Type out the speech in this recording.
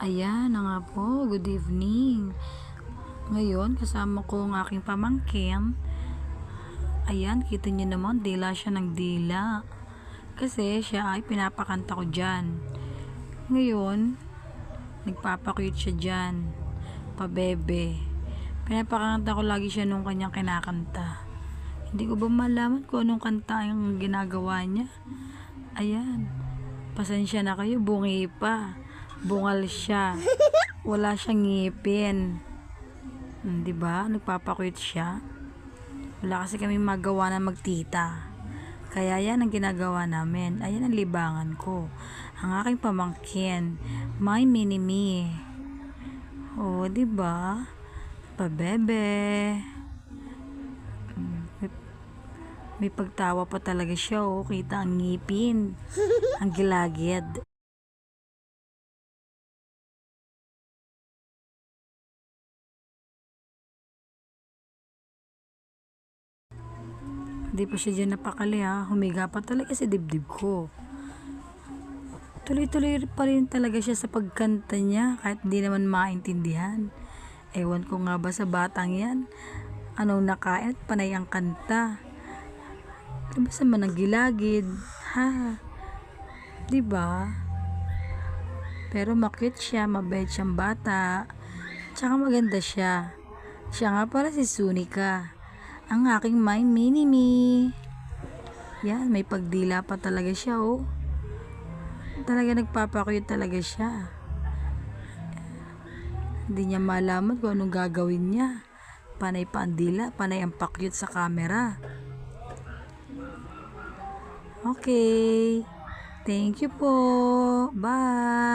Ayan na nga po, good evening. Ngayon, kasama ko ang aking pamangkin. Ayan, kita niyo naman, dila siya ng dila. Kasi siya ay pinapakanta ko dyan. Ngayon, nagpapakuyot siya dyan. Pabebe. Pinapakanta ko lagi siya nung kanyang kinakanta. Hindi ko ba malaman kung anong kanta yung ginagawa niya? Ayan. Pasensya na kayo, bungi pa. Bungal siya. Wala siyang ngipin. Diba? Nagpapakuyot siya. Wala kasi kami magawa na magtita. Kaya yan ang ginagawa namin. Ayan ang libangan ko. Ang aking pamangkin. My mini-me. Oh, diba? Pabebe. May pagtawa pa talaga siya, oh. Kita ang ngipin. Ang gilagid. Hindi pa siya dyan napakali, ha. Humiga pa talaga sa dibdib ko. Tuloy-tuloy pa rin talaga siya sa pagkanta niya kahit hindi naman maintindihan. Ewan ko nga ba sa batang yan. Anong nakain at panay ang kanta. Labas naman ang gilagid. Ha? Diba? Pero makit siya, mabait siyang bata. Tsaka maganda siya. Siya nga pala si Sunika. Ang aking my mini-me. Yan, may pagdila pa talaga siya, oh. Talaga nagpapakuyot talaga siya. Hindi niya malaman kung anong gagawin niya. Panay pa ang dila, panay ang pakyut sa camera. Okay. Thank you po. Bye.